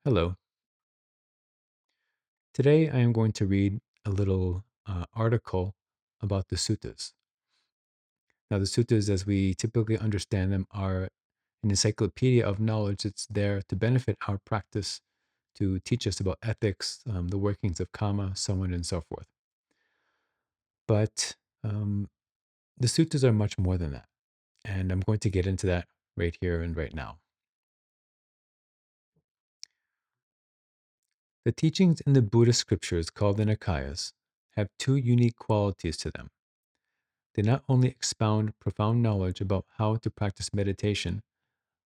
Hello. Today I am going to read a little article about the suttas. Now, the suttas, as we typically understand them, are an encyclopedia of knowledge that's there to benefit our practice, to teach us about ethics, the workings of karma, so on and so forth. But um, the suttas are much more than that. And I'm going to get into that right here and right now. The teachings in the Buddhist scriptures called the Nikayas have two unique qualities to them. They not only expound profound knowledge about how to practice meditation,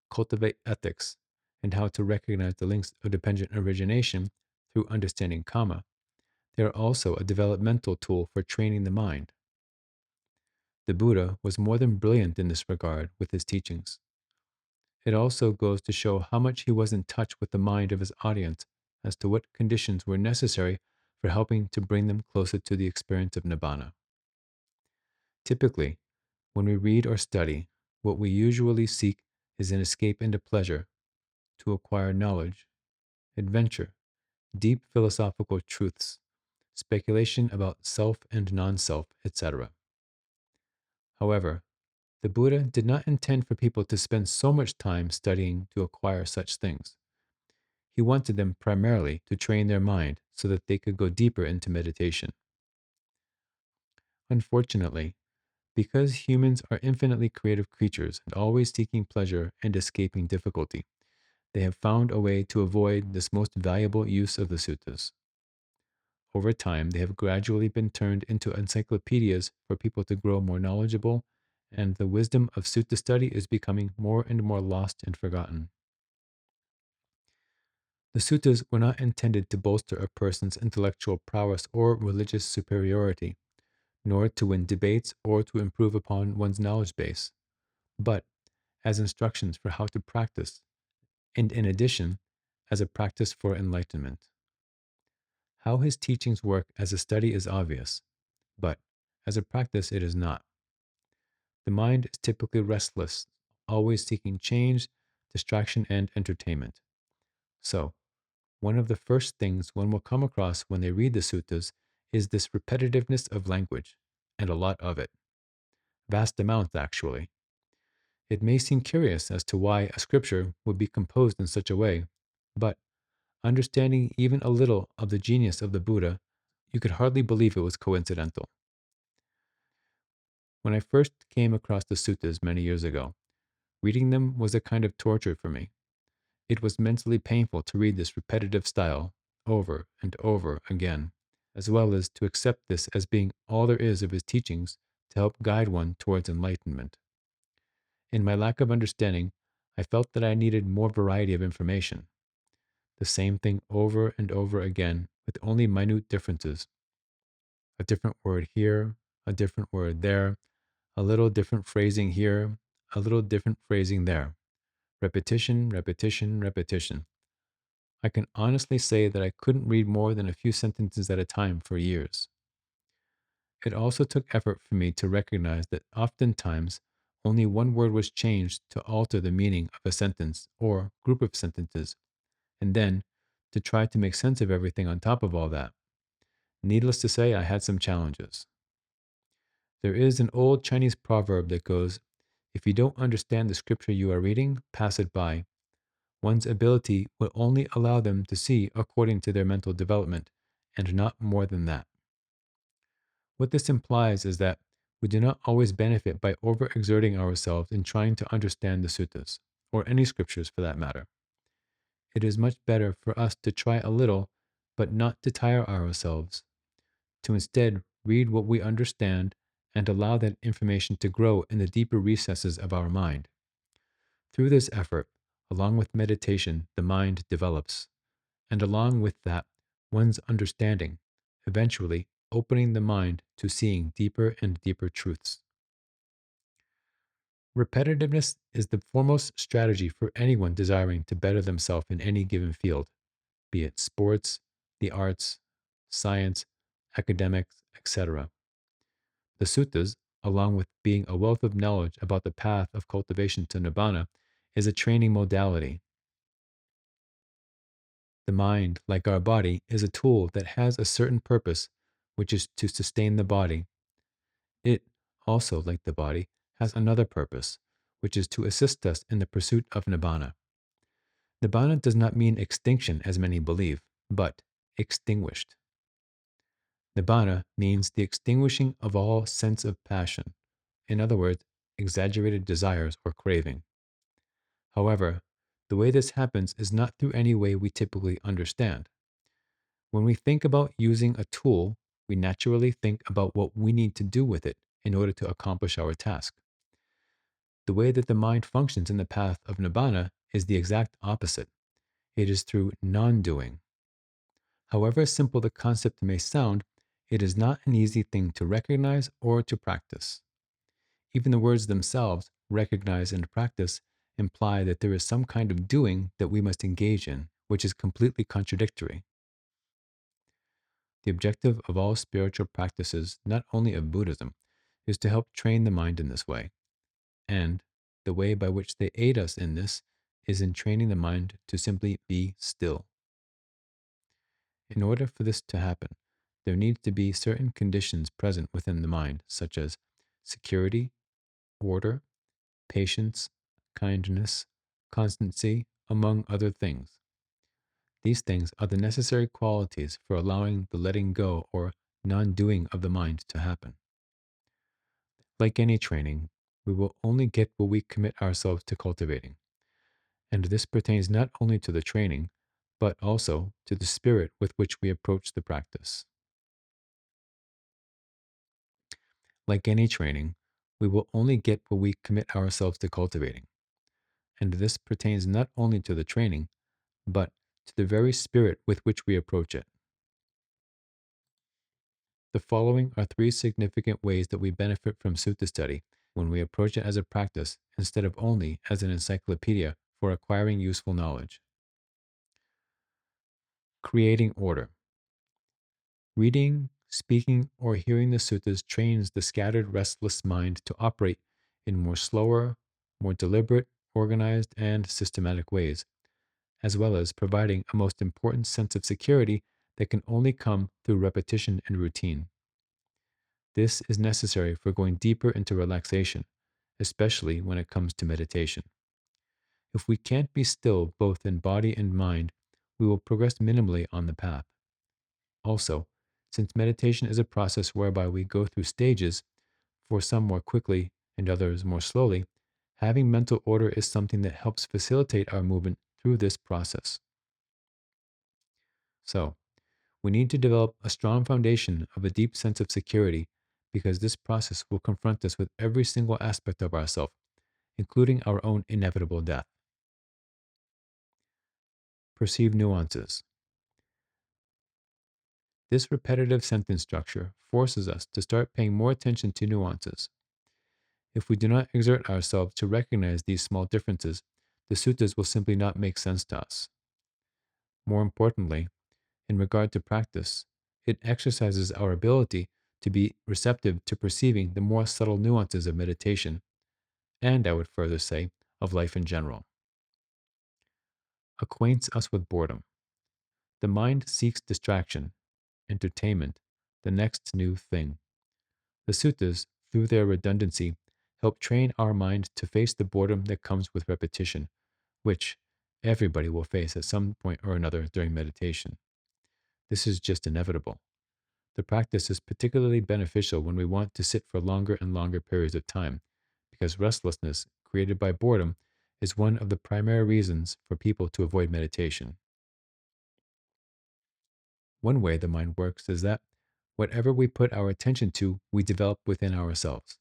cultivate ethics, and how to recognize the links of dependent origination through understanding karma, they are also a developmental tool for training the mind. The Buddha was more than brilliant in this regard with his teachings. It also goes to show how much he was in touch with the mind of his audience as to what conditions were necessary for helping to bring them closer to the experience of nibbana. Typically, when we read or study, what we usually seek is an escape into pleasure, to acquire knowledge, adventure, deep philosophical truths, speculation about self and non self, etc. However, the Buddha did not intend for people to spend so much time studying to acquire such things. He wanted them primarily to train their mind so that they could go deeper into meditation. Unfortunately, because humans are infinitely creative creatures and always seeking pleasure and escaping difficulty, they have found a way to avoid this most valuable use of the suttas. Over time, they have gradually been turned into encyclopedias for people to grow more knowledgeable, and the wisdom of sutta study is becoming more and more lost and forgotten. The suttas were not intended to bolster a person's intellectual prowess or religious superiority, nor to win debates or to improve upon one's knowledge base, but as instructions for how to practice, and in addition, as a practice for enlightenment. How his teachings work as a study is obvious, but as a practice it is not. The mind is typically restless, always seeking change, distraction, and entertainment. So, one of the first things one will come across when they read the suttas is this repetitiveness of language, and a lot of it. Vast amounts, actually. It may seem curious as to why a scripture would be composed in such a way, but understanding even a little of the genius of the Buddha, you could hardly believe it was coincidental. When I first came across the suttas many years ago, reading them was a kind of torture for me. It was mentally painful to read this repetitive style over and over again, as well as to accept this as being all there is of his teachings to help guide one towards enlightenment. In my lack of understanding, I felt that I needed more variety of information. The same thing over and over again with only minute differences. A different word here, a different word there, a little different phrasing here, a little different phrasing there. Repetition, repetition, repetition. I can honestly say that I couldn't read more than a few sentences at a time for years. It also took effort for me to recognize that oftentimes only one word was changed to alter the meaning of a sentence or group of sentences, and then to try to make sense of everything on top of all that. Needless to say, I had some challenges. There is an old Chinese proverb that goes, "If you don't understand the scripture you are reading, pass it by." One's ability will only allow them to see according to their mental development, and not more than that. What this implies is that we do not always benefit by overexerting ourselves in trying to understand the suttas, or any scriptures for that matter. It is much better for us to try a little, but not to tire ourselves, to instead read what we understand and allow that information to grow in the deeper recesses of our mind. Through this effort, along with meditation, the mind develops, and along with that, one's understanding, eventually opening the mind to seeing deeper and deeper truths. Repetitiveness is the foremost strategy for anyone desiring to better themselves in any given field, be it sports, the arts, science, academics, etc. The suttas, along with being a wealth of knowledge about the path of cultivation to nibbana, is a training modality. The mind, like our body, is a tool that has a certain purpose, which is to sustain the body. It, also, like the body, has another purpose, which is to assist us in the pursuit of nibbana. Nibbana does not mean extinction, as many believe, but extinguished. Nibbana means the extinguishing of all sense of passion, in other words, exaggerated desires or craving. However, the way this happens is not through any way we typically understand. When we think about using a tool, we naturally think about what we need to do with it in order to accomplish our task. The way that the mind functions in the path of nibbana is the exact opposite. It is through non doing. However simple the concept may sound, it is not an easy thing to recognize or to practice. Even the words themselves, recognize and practice, imply that there is some kind of doing that we must engage in, which is completely contradictory. The objective of all spiritual practices, not only of Buddhism, is to help train the mind in this way. And the way by which they aid us in this is in training the mind to simply be still. In order for this to happen, there needs to be certain conditions present within the mind, such as security, order, patience, kindness, constancy, among other things. These things are the necessary qualities for allowing the letting go or non doing of the mind to happen. Like any training, we will only get what we commit ourselves to cultivating. And this pertains not only to the training, but also to the spirit with which we approach the practice. Like any training, we will only get what we commit ourselves to cultivating. And this pertains not only to the training, but to the very spirit with which we approach it. The following are three significant ways that we benefit from sutta study when we approach it as a practice instead of only as an encyclopedia for acquiring useful knowledge. Creating order. Reading, speaking, or hearing the suttas trains the scattered, restless mind to operate in more slower, more deliberate, organized, and systematic ways, as well as providing a most important sense of security that can only come through repetition and routine. This is necessary for going deeper into relaxation, especially when it comes to meditation. If we can't be still both in body and mind, we will progress minimally on the path. Also, since meditation is a process whereby we go through stages, for some more quickly and others more slowly, having mental order is something that helps facilitate our movement through this process. So, we need to develop a strong foundation of a deep sense of security because this process will confront us with every single aspect of ourself, including our own inevitable death. Perceive nuances. This repetitive sentence structure forces us to start paying more attention to nuances. If we do not exert ourselves to recognize these small differences, the suttas will simply not make sense to us. More importantly, in regard to practice, it exercises our ability to be receptive to perceiving the more subtle nuances of meditation, and I would further say, of life in general. Acquaints us with boredom. The mind seeks distraction, entertainment, the next new thing. The suttas, through their redundancy, help train our mind to face the boredom that comes with repetition, which everybody will face at some point or another during meditation. This is just inevitable. The practice is particularly beneficial when we want to sit for longer and longer periods of time, because restlessness created by boredom is one of the primary reasons for people to avoid meditation. One way the mind works is that whatever we put our attention to, we develop within ourselves.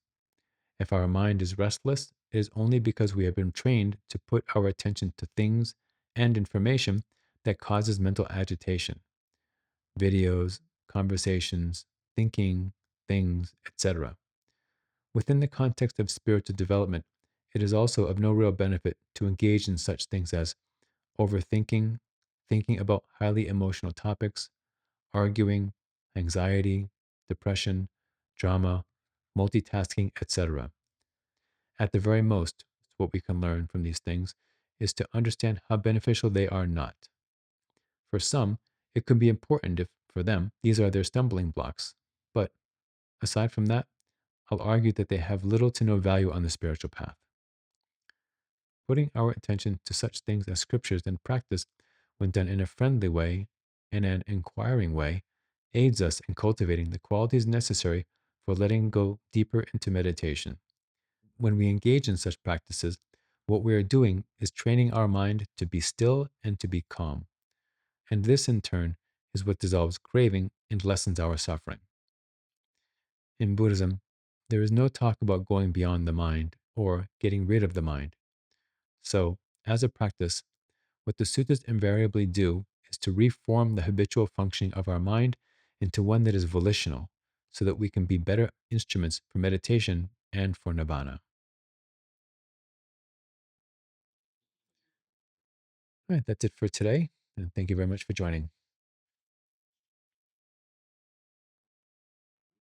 If our mind is restless, it is only because we have been trained to put our attention to things and information that causes mental agitation. Videos, conversations, thinking, things, etc. Within the context of spiritual development, it is also of no real benefit to engage in such things as overthinking, thinking about highly emotional topics, arguing, anxiety, depression, drama, multitasking, etc. At the very most, what we can learn from these things is to understand how beneficial they are not. For some, it could be important if, for them, these are their stumbling blocks. But aside from that, I'll argue that they have little to no value on the spiritual path. Putting our attention to such things as scriptures and practice, when done in a friendly way and an inquiring way, aids us in cultivating the qualities necessary for letting go deeper into meditation. When we engage in such practices, what we are doing is training our mind to be still and to be calm. And this, in turn, is what dissolves craving and lessens our suffering. In Buddhism, there is no talk about going beyond the mind or getting rid of the mind. So, as a practice, what the suttas invariably do is to reform the habitual functioning of our mind into one that is volitional, so that we can be better instruments for meditation and for nibbana. All right, that's it for today, and thank you very much for joining.